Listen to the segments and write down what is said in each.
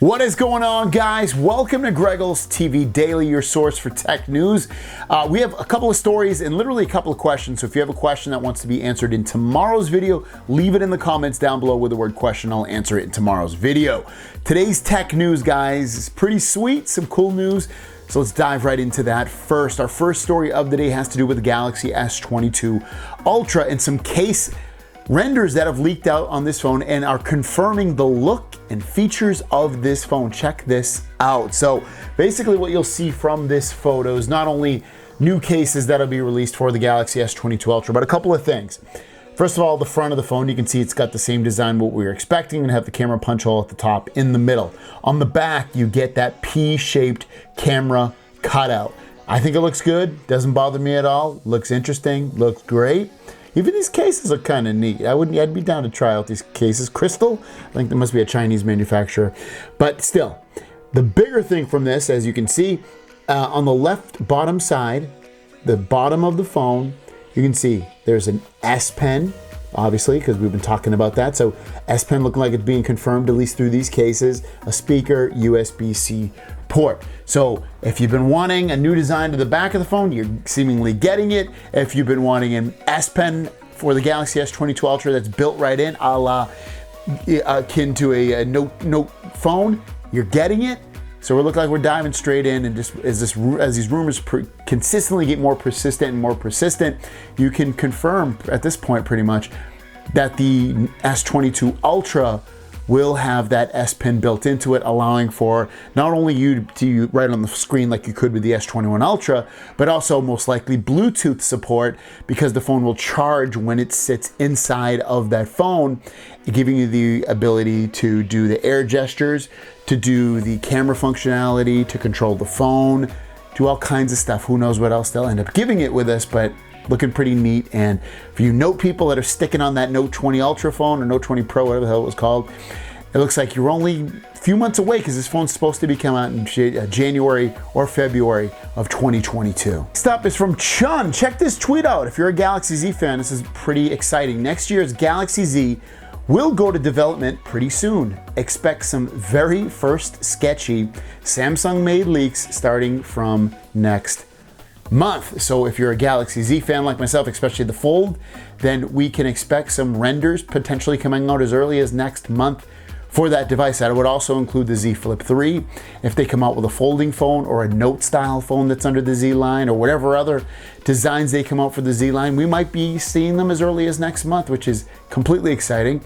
What is going on, guys? Welcome to Greggles TV Daily, your source for tech news. We have a couple of stories and literally a couple of questions. So if you have a question that wants to be answered in tomorrow's video, leave it in the comments down below with the word question. I'll answer it in tomorrow's video. Today's tech news, guys, is pretty sweet, some cool news. So let's dive right into that first. Our first story of the day has to do with the Galaxy S22 Ultra and some case renders that have leaked out on this phone and are confirming the look and features of this phone. Check this out. So basically what you'll see from this photo is not only new cases that'll be released for the Galaxy S22 Ultra, but a couple of things. First of all, the front of the phone, you can see it's got the same design what we were expecting and have the camera punch hole at the top in the middle. On the back, you get that P-shaped camera cutout. I think it looks good, doesn't bother me at all, looks interesting, looks great. Even these cases are kind of neat. I'd be down to try out these cases. Crystal, I think there must be a Chinese manufacturer. But still, the bigger thing from this, as you can see, on the left bottom side, the bottom of the phone, you can see there's an S Pen, obviously, because we've been talking about that. So S Pen looking like it's being confirmed, at least through these cases, a speaker, USB-C port. So if you've been wanting a new design to the back of the phone, you're seemingly getting it. If you've been wanting an S Pen for the Galaxy S22 Ultra that's built right in, a la akin to a Note phone, you're getting it. So we look like we're diving straight in, and just as these rumors consistently get more persistent and more persistent, you can confirm at this point pretty much that the S22 Ultra will have that S Pen built into it, allowing for not only you to write on the screen like you could with the S21 Ultra, but also most likely Bluetooth support, because the phone will charge when it sits inside of that phone, giving you the ability to do the air gestures, to do the camera functionality, to control the phone, do all kinds of stuff. Who knows what else they'll end up giving it with us, but looking pretty neat. And for you Note people that are sticking on that Note 20 Ultra phone or Note 20 Pro, whatever the hell it was called, it looks like you're only a few months away, because this phone's supposed to be coming out in January or February of 2022. Next up is from Chun. Check this tweet out. If you're a Galaxy Z fan, this is pretty exciting. Next year's Galaxy Z will go to development pretty soon. Expect some very first sketchy Samsung-made leaks starting from next month. So if you're a Galaxy Z fan like myself, especially the Fold, then we can expect some renders potentially coming out as early as next month for that device. That would also include the Z Flip 3. If they come out with a folding phone or a Note style phone that's under the Z line, or whatever other designs they come out for the Z line, we might be seeing them as early as next month, which is completely exciting.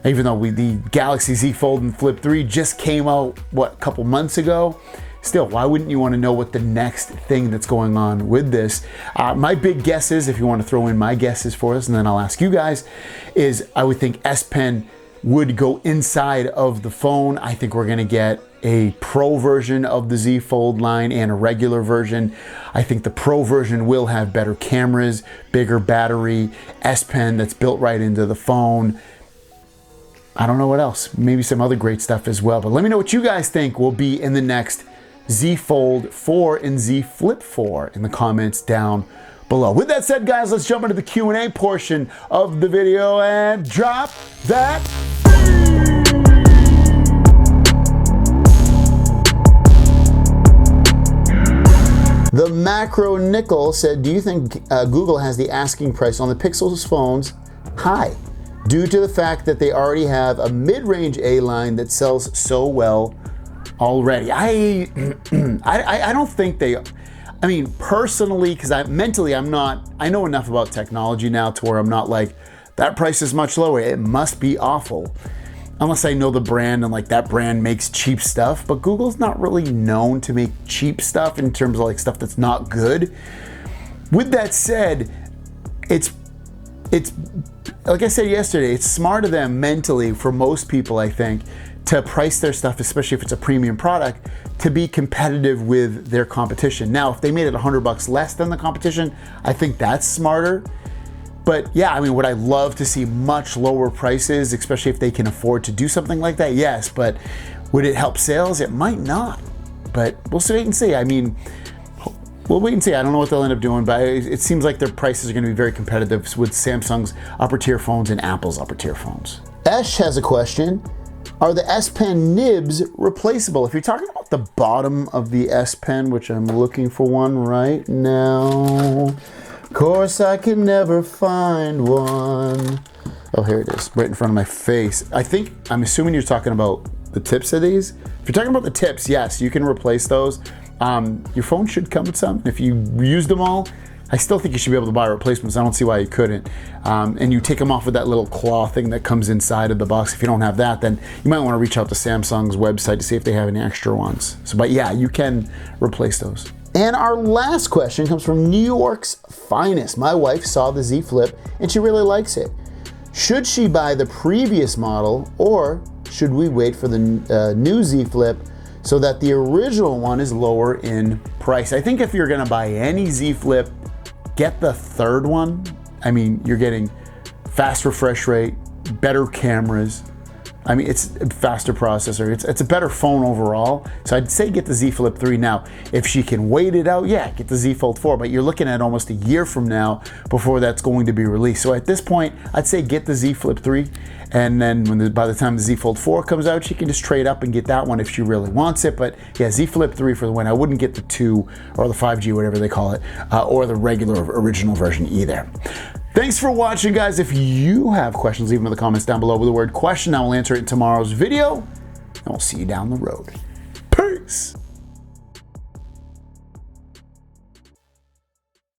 Even though the Galaxy Z Fold and Flip 3 just came out, what, a couple months ago? Still, why wouldn't you want to know what the next thing that's going on with this? My big guesses, if you want to throw in my guesses for us, and then I'll ask you guys, is I would think S Pen would go inside of the phone. I think we're gonna get a Pro version of the Z Fold line and a regular version. I think the Pro version will have better cameras, bigger battery, S Pen that's built right into the phone. I don't know what else, maybe some other great stuff as well, but let me know what you guys think will be in the next Z Fold 4 and Z Flip 4 in the comments down below. With that said, guys, let's jump into the Q&A portion of the video and drop that. The Macro Nickel said, do you think Google has the asking price on the Pixel's phones high due to the fact that they already have a mid-range A line that sells so well already? I don't think they, I mean, personally, because I know enough about technology now to where I'm not like, that price is much lower, it must be awful. Unless I know the brand and like that brand makes cheap stuff, but Google's not really known to make cheap stuff in terms of like stuff that's not good. With that said, it's like I said yesterday, it's smart of them mentally for most people, I think, to price their stuff, especially if it's a premium product, to be competitive with their competition. Now, if they made it $100 less than the competition, I think that's smarter. But yeah, I mean, would I love to see much lower prices, especially if they can afford to do something like that? Yes, but would it help sales? It might not, but we'll wait and see. I mean, we'll wait and see. I don't know what they'll end up doing, but it seems like their prices are gonna be very competitive with Samsung's upper tier phones and Apple's upper tier phones. Esh has a question. Are the S Pen nibs replaceable? If you're talking about the bottom of the S Pen, which I'm looking for one right now, of course I can never find one. Oh, here it is, right in front of my face. I'm assuming you're talking about the tips of these. If you're talking about the tips, yes, you can replace those. Your phone should come with some. If you used them all, I still think you should be able to buy replacements. I don't see why you couldn't. And you take them off with that little claw thing that comes inside of the box. If you don't have that, then you might want to reach out to Samsung's website to see if they have any extra ones. So, but yeah, you can replace those. And our last question comes from New York's finest. My wife saw the Z Flip and she really likes it. Should she buy the previous model, or should we wait for the new Z Flip so that the original one is lower in price? I think if you're gonna buy any Z Flip, get the third one. I mean, you're getting fast refresh rate, better cameras. I mean, it's a faster processor. It's a better phone overall. So I'd say get the Z Flip 3 now. If she can wait it out, yeah, get the Z Fold 4, but you're looking at almost a year from now before that's going to be released. So at this point, I'd say get the Z Flip 3, and then by the time the Z Fold 4 comes out, she can just trade up and get that one if she really wants it. But yeah, Z Flip 3 for the win. I wouldn't get the 2 or the 5G, whatever they call it, or the regular original version either. Thanks for watching, guys. If you have questions, leave them in the comments down below with the word question. I will answer it in tomorrow's video, and we'll see you down the road. Peace.